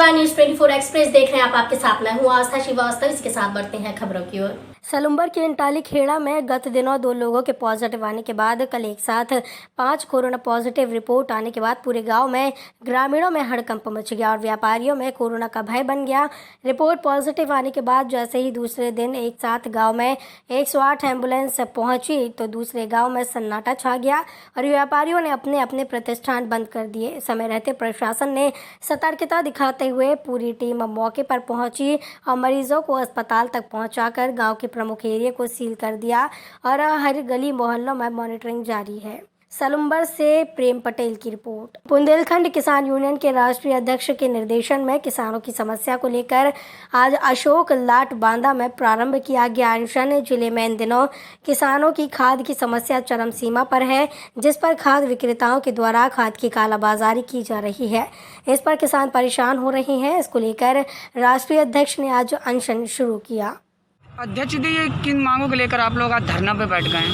नमस्कार, news 24 express देख रहे हैं आप। आपके साथ मैं हूँ आस्था श्रीवास्तव। इसके साथ बढ़ते हैं खबरों की ओर। सलुम्बर के इंटाली खेड़ा में गत दिनों 2 लोगों के पॉजिटिव आने के बाद कल एक साथ 5 कोरोना पॉजिटिव रिपोर्ट आने के बाद पूरे गांव में ग्रामीणों में हड़कंप मच गया और व्यापारियों में कोरोना का भय बन गया। रिपोर्ट पॉजिटिव आने के बाद जैसे ही दूसरे दिन एक साथ गांव में 108 एम्बुलेंस पहुंची तो दूसरे गांव में सन्नाटा छा गया और व्यापारियों ने अपने अपने प्रतिष्ठान बंद कर दिए। समय रहते प्रशासन ने सतर्कता दिखाते हुए पूरी टीम मौके पर पहुंची और मरीजों को अस्पताल तक पहुंचाकर गांव के प्रमुख एरिया को सील कर दिया और हर गली मोहल्लों में मॉनिटरिंग जारी है। सलुम्बर से प्रेम पटेल की रिपोर्ट। बुंदेलखंड किसान यूनियन के राष्ट्रीय अध्यक्ष के निर्देशन में किसानों की समस्या को लेकर आज अशोक लाट बांदा में प्रारंभ किया गया अनशन। जिले में इन दिनों किसानों की खाद की समस्या चरम सीमा पर है, जिस पर खाद विक्रेताओं के द्वारा खाद की कालाबाजारी की जा रही है। इस पर किसान परेशान हो रहे हैं। इसको लेकर राष्ट्रीय अध्यक्ष ने आज अनशन शुरू किया। अध्यक्ष जी, ये किन मांगों को लेकर आप लोग आज धरना पे बैठ गए हैं?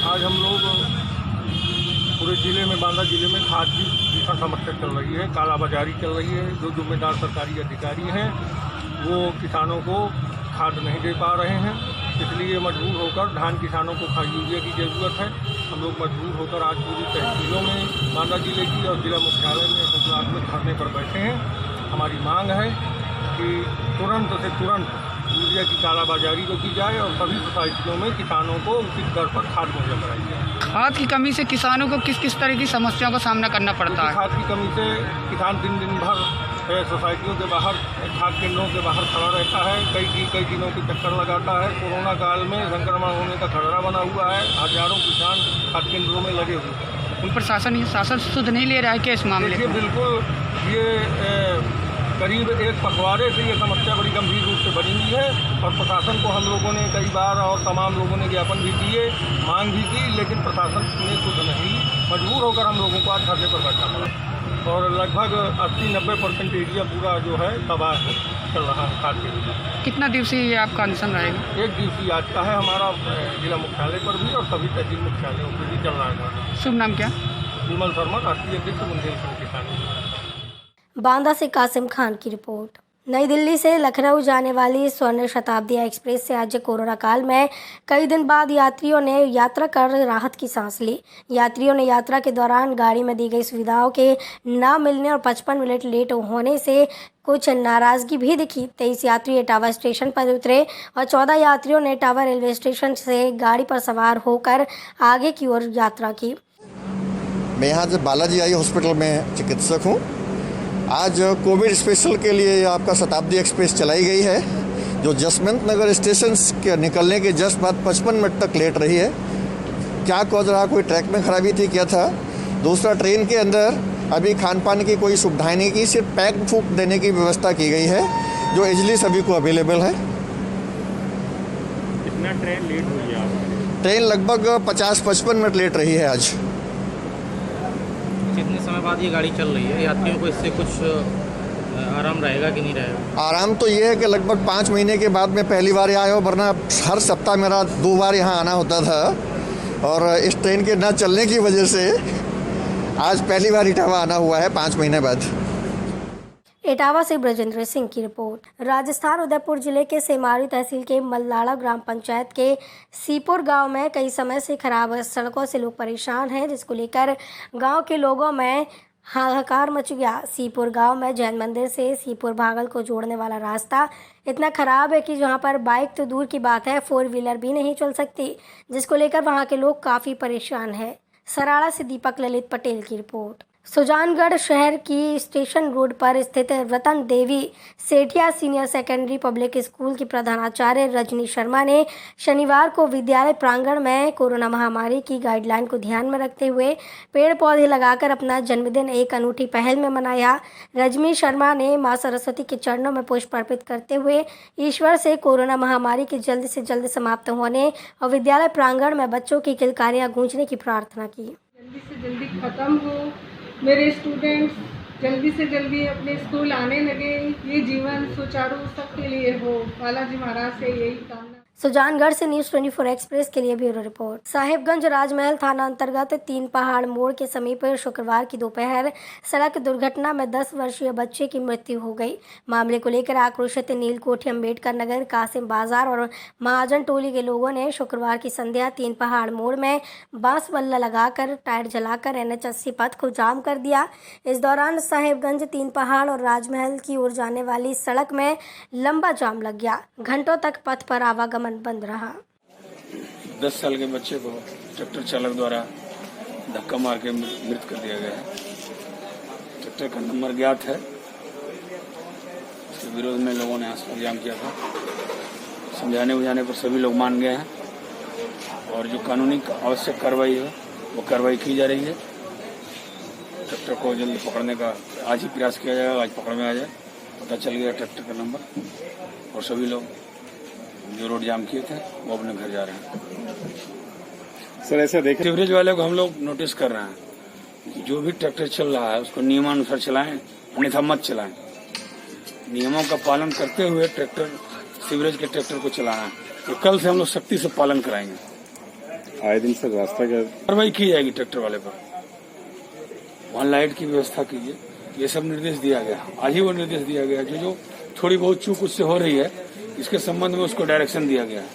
आज हम लोग पूरे जिले में, बांदा जिले में खाद की भीषण समस्या चल रही है, कालाबाजारी चल रही है। जो जिम्मेदार सरकारी अधिकारी हैं वो किसानों को खाद नहीं दे पा रहे हैं, इसलिए मजबूर होकर धान किसानों को खाद यूरिया की ज़रूरत है। हम लोग मजबूर होकर आज पूरी तहसीलों में, बांदा जिले की और जिला मुख्यालय में गुजरात में धरने पर बैठे हैं। हमारी मांग है कि तुरंत से तुरंत यूरिया की कालाबाजारी को की जाए और सभी सोसाइटियों में किसानों को उचित दर पर खाद मुहैया कराई जाए। खाद की कमी से किसानों को किस किस तरह की समस्याओं का सामना करना पड़ता है? खाद की कमी से किसान दिन दिन भर सोसाइटियों के बाहर, खाद केंद्रों के बाहर खड़ा रहता है, कई दिनों के चक्कर लगाता है। कोरोना काल में संक्रमण होने का खतरा बना हुआ है। हजारों किसान खाद केंद्रों में लगे हुए हैं। उन प्रशासन सुध नहीं ले रहा है क्या इस मामले में? बिल्कुल, ये करीब एक पखवाड़े से ये समस्या बड़ी गंभीर रूप से बनी हुई है और प्रशासन को हम लोगों ने कई बार और तमाम लोगों ने ज्ञापन भी दिए, मांग भी की, लेकिन प्रशासन ने सुध नहीं। मजबूर होकर हम लोगों को आज धरने पर बैठना पड़ा और लगभग 80-90% एरिया पूरा जो है तबाह चल रहा है खाद के लिए। कितना दिवसीय आपका अनशन रहेगा? 1 दिवसीय आज का है हमारा, जिला मुख्यालय पर भी और सभी तहसील मुख्यालयों पर भी चल रहा है। शुभ नाम क्या? विमल शर्मा, राष्ट्रीय अध्यक्ष बुंदेलखंड किसान यूनियन। बांदा से कासिम खान की रिपोर्ट। नई दिल्ली से लखनऊ जाने वाली स्वर्ण शताब्दी एक्सप्रेस से आज कोरोना काल में कई दिन बाद यात्रियों ने यात्रा कर राहत की सांस ली। यात्रियों ने यात्रा के दौरान गाड़ी में दी गई सुविधाओं के न मिलने और 55 मिनट लेट होने से कुछ नाराजगी भी दिखी। 23 यात्री इटावा स्टेशन पर उतरे और 14 यात्रियों ने इटावा रेलवे स्टेशन से गाड़ी पर सवार होकर आगे की ओर यात्रा की। मैं यहाँ से बालाजी आई हॉस्पिटल में चिकित्सक हूँ। आज कोविड स्पेशल के लिए आपका शताब्दी एक्सप्रेस चलाई गई है, जो जसवंत नगर स्टेशन के निकलने के जस्ट बाद 55 मिनट तक लेट रही है। क्या कॉज रहा, कोई ट्रैक में खराबी थी, क्या था? दूसरा, ट्रेन के अंदर अभी खान पान की कोई सुविधाएं नहीं की, सिर्फ पैक फूड देने की व्यवस्था की गई है, जो इजली सभी को अवेलेबल है। कितना ट्रेन लेट हुई है आपकी? ट्रेन लगभग 50-55 मिनट लेट रही है आज। कितने समय बाद ये गाड़ी चल रही है? यात्रियों को इससे कुछ आराम रहेगा कि नहीं रहेगा? आराम तो ये है कि लगभग 5 महीने के बाद मैं पहली बार आया हूँ, वरना हर सप्ताह मेरा 2 बार यहाँ आना होता था और इस ट्रेन के न चलने की वजह से आज पहली बार इटावा आना हुआ है 5 महीने बाद। इटावा से ब्रजेंद्र सिंह की रिपोर्ट। राजस्थान उदयपुर जिले के सेमारी तहसील के मल्लाड़ा ग्राम पंचायत के सीपुर गांव में कई समय से खराब सड़कों से लोग परेशान हैं, जिसको लेकर गांव के लोगों में हाहाकार मच गया। सीपुर गांव में जैन मंदिर से सीपुर भागल को जोड़ने वाला रास्ता इतना खराब है कि जहां पर बाइक तो दूर की बात है, 4 व्हीलर भी नहीं चल सकती, जिसको लेकर वहां के लोग काफ़ी परेशान हैं। सराड़ा से दीपक ललित पटेल की रिपोर्ट। सुजानगढ़ शहर की स्टेशन रोड पर स्थित Ratan Devi Sethia senior secondary public school की प्रधानाचार्य रजनी शर्मा ने शनिवार को विद्यालय प्रांगण में कोरोना महामारी की गाइडलाइन को ध्यान में रखते हुए पेड़ पौधे लगाकर अपना जन्मदिन एक अनूठी पहल में मनाया। रजनी शर्मा ने मां सरस्वती के चरणों में पुष्प अर्पित करते हुए ईश्वर से कोरोना महामारी के जल्द से जल्द समाप्त होने और विद्यालय प्रांगण में बच्चों की किलकारियां गूंजने की प्रार्थना की। जल्दी से जल्दी खत्म हो, मेरे स्टूडेंट्स जल्दी से जल्दी अपने स्कूल आने लगे, ये जीवन सुचारू सबके लिए हो। बालाजी महाराज से यही कामना। सुजानगढ़ से न्यूज़ 24 एक्सप्रेस के लिए ब्यूरो रिपोर्ट। साहिबगंज राजमहल थाना अंतर्गत 3 पहाड़ मोड़ के समीप शुक्रवार की दोपहर सड़क दुर्घटना में 10 वर्षीय बच्चे की मृत्यु हो गई। मामले को लेकर आक्रोशित नीलकोठी, अम्बेडकर नगर, कासिम बाजार और महाजन टोली के लोगों ने शुक्रवार की संध्या 3 पहाड़ मोड़ में बांस बल्ला लगाकर टायर जलाकर NH80 पथ को जाम कर दिया। इस दौरान साहिबगंज 3 पहाड़ और राजमहल की ओर जाने वाली सड़क में लंबा जाम लग गया। घंटों तक पथ पर आवागमन बंद रहा। 10 साल के बच्चे को ट्रैक्टर चालक द्वारा धक्का मार के मृत कर दिया गया है। ट्रैक्टर का नंबर ज्ञात है। इसके विरोध में लोगों ने आंदोलन जाम किया था। समझाने बुझाने पर सभी लोग मान गए हैं और जो कानूनी आवश्यक कार्रवाई है वो कार्रवाई की जा रही है। ट्रैक्टर को जल्द पकड़ने का आज ही प्रयास किया जाएगा। आज पकड़ में आ जाए, पता चल गया ट्रैक्टर का नंबर और सभी लोग जो रोड जाम किए थे वो अपने घर जा रहे हैं। सर ऐसा देखें, सीवरेज वाले को हम लोग नोटिस कर रहे हैं कि जो भी ट्रैक्टर चल रहा है उसको नियमानुसार चलाएं, अन्यथा मत चलाएं। नियमों का पालन करते हुए ट्रैक्टर, सीवरेज के ट्रैक्टर को चलाना है। तो कल से हम लोग सख्ती से पालन कराएंगे। आए दिन सर रास्ता का कार्रवाई की जाएगी ट्रैक्टर वाले पर। वहाँ लाइट की व्यवस्था कीजिए, ये सब निर्देश दिया गया। आज ही वो निर्देश दिया गया जो थोड़ी बहुत चूक उससे हो रही है इसके संबंध में उसको डायरेक्शन दिया गया है।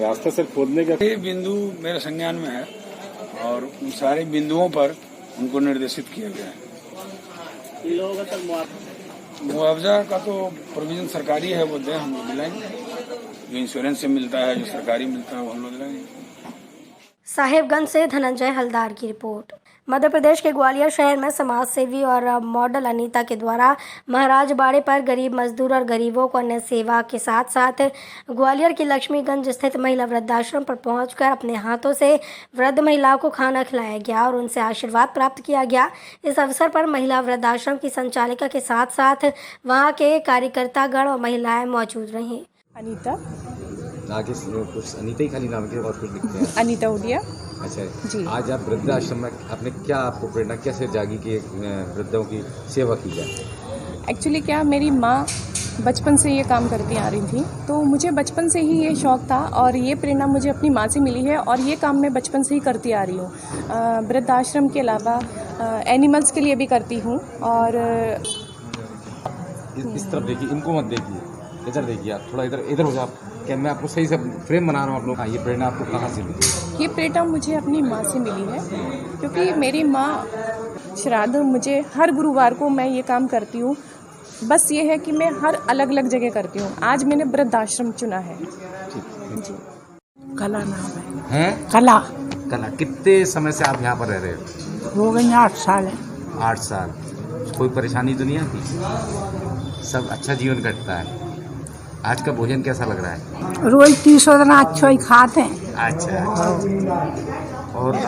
रास्ता सर खोदने का ये बिंदु मेरे संज्ञान में है और उन सारे बिंदुओं पर उनको निर्देशित किया गया है। मुआवजा का तो प्रोविजन सरकारी है, वो दें, हम लोग दिलाएंगे। जो इंश्योरेंस से मिलता है, जो सरकारी मिलता है, वो हम लोग दिलाएंगे। साहिबगंज से धनंजय हलदार की रिपोर्ट। मध्य प्रदेश के ग्वालियर शहर में समाज सेवी और मॉडल अनीता के द्वारा महाराज बाड़े पर गरीब मजदूर और गरीबों को अन्य सेवा के साथ साथ ग्वालियर की लक्ष्मीगंज स्थित महिला वृद्धाश्रम पर पहुंचकर अपने हाथों से वृद्ध महिलाओं को खाना खिलाया गया और उनसे आशीर्वाद प्राप्त किया गया। इस अवसर पर महिला वृद्धाश्रम की संचालिका के साथ साथ वहाँ के कार्यकर्तागण और महिलाएं मौजूद रहीं। अनीता, आगे कुछ अनीता ही खाली नाम के और कुछ लिखते हैं। अनीता उडिया। अच्छा जी। आज आप वृद्धाश्रम में आपने क्या, आपको प्रेरणा कैसे जागी कि वृद्धों की सेवा की जाए? एक्चुअली क्या, मेरी माँ बचपन से ये काम करती आ रही थी, तो मुझे बचपन से ही ये शौक़ था और ये प्रेरणा मुझे अपनी माँ से मिली है और ये काम मैं बचपन से ही करती आ रही हूँ। वृद्धाश्रम के अलावा एनिमल्स के लिए भी करती हूँ। और इस तरफ देखिए, इनको मत देखिए, इधर देखिए, आप थोड़ा इधर हो जाओ। क्या मैं आपको सही से फ्रेम बना रहा हूँ आप लोग? हाँ, ये प्रेरणा आपको कहाँ से मिली? ये प्रेरणा मुझे अपनी माँ से मिली है, क्योंकि मेरी माँ श्राद्ध, मुझे हर गुरुवार को मैं ये काम करती हूँ। बस ये है कि मैं हर अलग अलग जगह करती हूँ। आज मैंने वृद्धाश्रम चुना है। जी। कला नाम है। कला। कला, कितने समय से आप यहाँ पर रह रहे हो? हो गई 8 साल। 8 साल। कोई परेशानी तो नहीं आती? सब अच्छा जीवन कटता है। आज का भोजन कैसा लग रहा है? रोज 30 दिन अच्छा ही खाते हैं। अच्छा। और कट।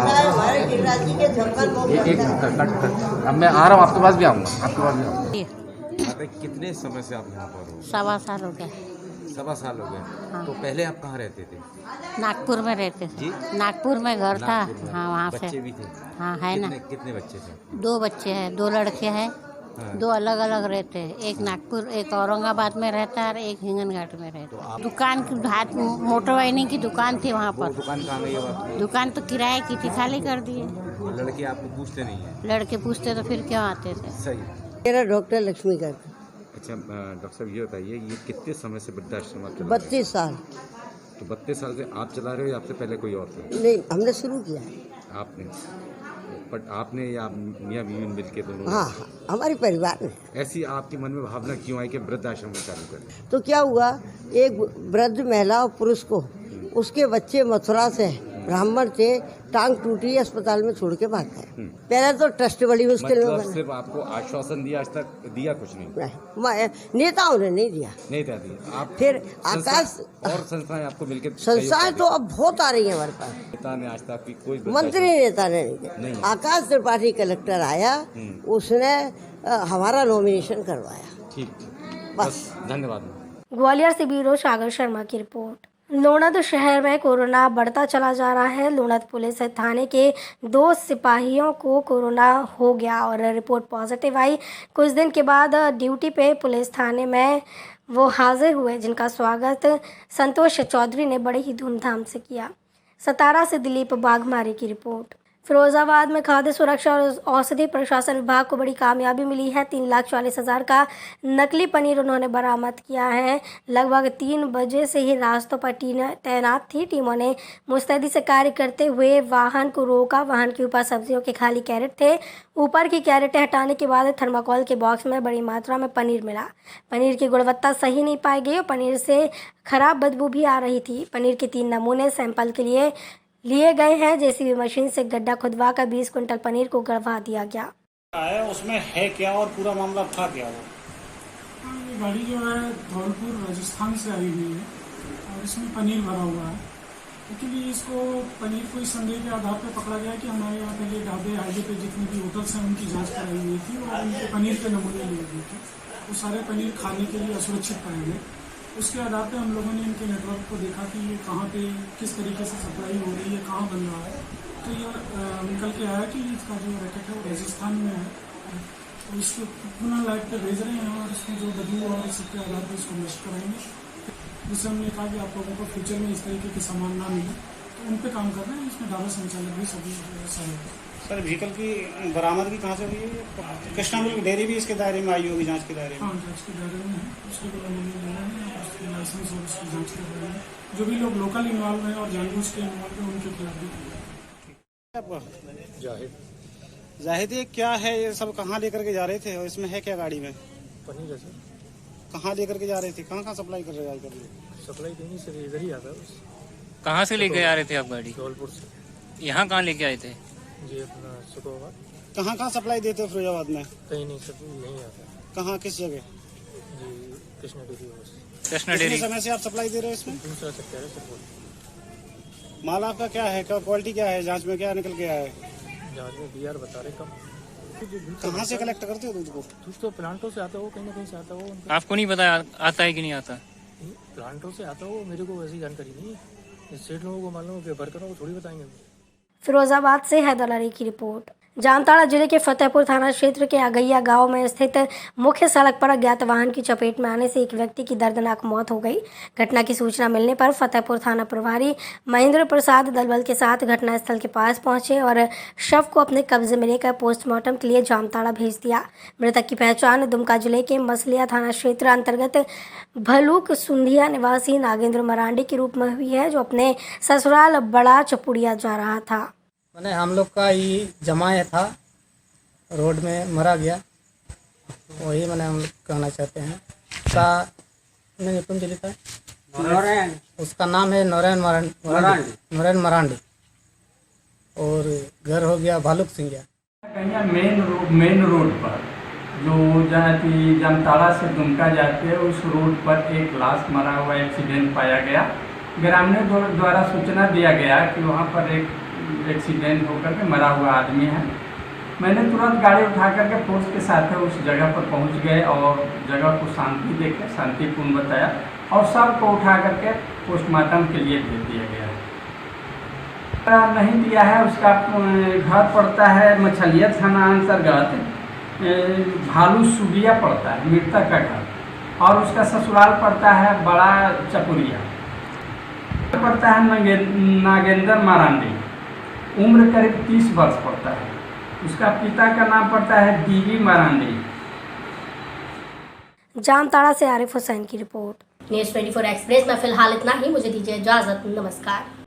अब मैं आ रहा हूँ, आपके पास भी आऊँगा, आपके पास भी आऊँगा। कितने समय से आप यहाँ पर हो? 1.25 साल हो गए। 1.25 साल हो गए। हाँ। तो पहले आप कहाँ रहते थे? नागपुर में रहते थे। जी? नागपुर में घर था। हाँ, वहाँ से। बच्चे भी थे? हाँ, है ना। कितने बच्चे थे? 2 बच्चे हैं, 2 लड़के हैं। हाँ। 2 अलग अलग रहते हैं। एक नागपुर, एक औरंगाबाद में रहता है और एक हिंगनघाट में रहता है। दुकान की मोटर वाइनिंग की दुकान थी वहाँ पर। दुकान कहाँ गई है? दुकान तो किराए की थी, खाली कर दिए। लड़के आपको पूछते नहीं है? लड़के पूछते तो फिर क्यों आते थे। सही। मेरा डॉक्टर लक्ष्मीगंज। अच्छा डॉक्टर साहब, ये बताइए, ये कितने समय से वृद्धाश्रम आप चला रहे हो? 32 साल। तो 32 साल से आप चला रहे हो या आपसे पहले कोई और था? नहीं, हमने शुरू किया। आपने? बट आपने या मियाँ बीवी मिल के दोनों? हाँ, हमारे परिवार में। ऐसी आपके मन में भावना क्यों आई कि वृद्धाश्रम में चालू करें? तो क्या हुआ, एक वृद्ध महिला और पुरुष को उसके बच्चे मथुरा से ब्राह्मण थे, टांग टूटी, अस्पताल में छोड़ के भाग गए। पहले तो ट्रस्ट बड़ी मुश्किल में बना। सिर्फ आपको आश्वासन दिया, आज तक दिया कुछ नहीं? नेताओं ने नहीं दिया। नहीं दिया। आप फिर आकाश और संस्थाएं आपको मिलकर? संस्थाएं तो अब बहुत आ रही है हमारे पास। नेता ने आज तक कोई मंत्री नेता ने नहीं। आकाश त्रिपाठी कलेक्टर आया, उसने हमारा नॉमिनेशन करवाया। ठीक, बस। धन्यवाद। ग्वालियर से ब्यूरो सागर शर्मा की रिपोर्ट। लोणद शहर में कोरोना बढ़ता चला जा रहा है। लोणद पुलिस थाने के 2 सिपाहियों को कोरोना हो गया और रिपोर्ट पॉजिटिव आई। कुछ दिन के बाद ड्यूटी पे पुलिस थाने में वो हाजिर हुए, जिनका स्वागत संतोष चौधरी ने बड़े ही धूमधाम से किया। सतारा से दिलीप बाघमारे की रिपोर्ट। फिरोजाबाद में खाद्य सुरक्षा और औषधि प्रशासन विभाग को बड़ी कामयाबी मिली है। 3,40,000 का नकली पनीर उन्होंने बरामद किया है। लगभग 3 बजे से ही रास्तों पर टीमें तैनात थी। टीमों ने मुस्तैदी से कार्य करते हुए वाहन को रोका। वाहन के ऊपर सब्जियों के खाली कैरेट थे। ऊपर की कैरेटें हटाने के बाद थर्माकोल के बॉक्स में बड़ी मात्रा में पनीर मिला। पनीर की गुणवत्ता सही नहीं पाई गई और पनीर से खराब बदबू भी आ रही थी। पनीर के 3 नमूने सैंपल के लिए गए हैं। जेसीबी मशीन से गड्ढा खुदवा कर 20 क्विंटल पनीर को गड़वा दिया गया। उसमें है क्या और पूरा मामला था क्या? ये गाड़ी जो है धौलपुर राजस्थान से आई हुई है और इसमें पनीर भरा हुआ है। एक्चुअली इसको पनीर को इस संदेह के आधार पर पकड़ा गया कि हमारे यहाँ पहले ढाबे हाईवे पे जितने भी होटल्स हैं उनकी जांच कराई हुई थी और उनके पनीर के नमूने लिए गए थे। वो सारे पनीर खाने के लिए असुरक्षित पाए गए। उसके आधार पे हम लोगों ने इनके नेटवर्क को देखा कि ये कहाँ पे किस तरीके से सप्लाई हो रही है, कहाँ बन रहा है। तो ये निकल के आया कि इसका जो रैकेट है वो राजस्थान में है। तो इसको पुनः लाइट पे भेज रहे हैं और इसमें जो बदबू और सबके आधार पर इसको नष्ट कराएंगे। जिससे हमने कहा कि आप लोगों को फ्यूचर में इस तरीके के सामान ना मिले, तो उन पर काम कर रहे हैं। इसमें ढाबा संचालक भी सभी सहयोग। सर व्हीकल की बरामदगी कहाँ से हुई है? कृष्णा मिल्क डेयरी भी इसके दायरे में आई होगी, जांच के दायरे में? हाँ, जांच के दायरे में है। उसके लाइसेंस और उसकी जांच कर रहे हैं। जो भी लोग लोकल इन्वॉल्व हैं और जानबूझ के इन्वॉल्व हैं उनके खिलाफ भी। जाहिद, ये क्या है? ये सब कहाँ लेकर के जा रहे थे और इसमें है क्या गाड़ी में? पनीर है सर। कहाँ लेकर के जा रहे थे? कहाँ सप्लाई कर रहे थे? सप्लाई कहीं से इधर ही आता है। कहाँ से लेके आ रहे थे आप गाड़ी? धौलपुर से। यहाँ कहाँ लेके आए थे? जी अपना सुखोबाद। कहाँ सप्लाई देते हो फिरोजाबाद में? कहीं नहीं सर, यहीं आता है। कहाँ, किस जगह? जी कृष्णा डेयरी। कृष्णा डेयरी। समय से आप सप्लाई दे रहे हो इसमें? दूसरा चक्कर है सर। माल आपका क्या है, क्वालिटी क्या है? जांच में क्या निकल के आया है? जांच में BR बता रहे कम। कहाँ से कलेक्ट करते हो दूध को? दूध तो प्लांटों से आता हो, कहीं ना कहीं से आता हो। आपको नहीं पता आता है कि नहीं आता? प्लांटों से आता हो, मेरे को वैसी जानकारी नहीं है। सेठ लोगों को मालूम है, बर्तनों को थोड़ी बताएंगे। फिरोजाबाद से हैदर अली की रिपोर्ट। जामताड़ा जिले के फतेहपुर थाना क्षेत्र के अगैया गांव में स्थित मुख्य सड़क पर अज्ञात वाहन की चपेट में आने से एक व्यक्ति की दर्दनाक मौत हो गई। घटना की सूचना मिलने पर फतेहपुर थाना प्रभारी महेंद्र प्रसाद दलबल के साथ घटनास्थल के पास पहुंचे और शव को अपने कब्जे में लेकर पोस्टमार्टम के लिए जामताड़ा भेज दिया। मृतक की पहचान दुमका जिले के मसलिया थाना क्षेत्र अंतर्गत भलूक सुंधिया निवासी नागेंद्र मरांडी के रूप में हुई है, जो अपने ससुराल बड़ा चपुड़िया जा रहा था। मैंने हम लोग का ये जमाया था, रोड में मरा गया, वही मैंने हम लोग कहना चाहते हैं। उसका नाम है नौरैन मरांडी और घर हो गया भालुक सिंघिया। मेन रोड पर जो जामताड़ा से दुमका जाते हैं, उस रोड पर एक लाश मरा हुआ एक्सीडेंट पाया गया। ग्रामीणों द्वारा सूचना दिया गया कि वहाँ पर एक एक्सीडेंट होकर के मरा हुआ आदमी है। मैंने तुरंत गाड़ी उठा करके फोर्स के साथ उस जगह पर पहुंच गए और जगह को शांति देकर शांतिपूर्ण बताया और सबको उठा करके पोस्टमार्टम के लिए भेज दिया गया। नहीं दिया है, उसका घर पड़ता है मछलिया थाना अंतर्गत भालू सुबिया पड़ता है मृतक का घर, और उसका ससुराल पड़ता है बड़ा चपुरिया, पड़ता है नागेंद्र मरांडी, उम्र करीब 30 वर्ष पड़ता है। उसका पिता का नाम पड़ता है दीवी मरांडी। जामताड़ा से आरिफ हुसैन की रिपोर्ट। न्यूज़ 24 एक्सप्रेस में फिलहाल इतना ही। मुझे दीजिए इजाजत। नमस्कार।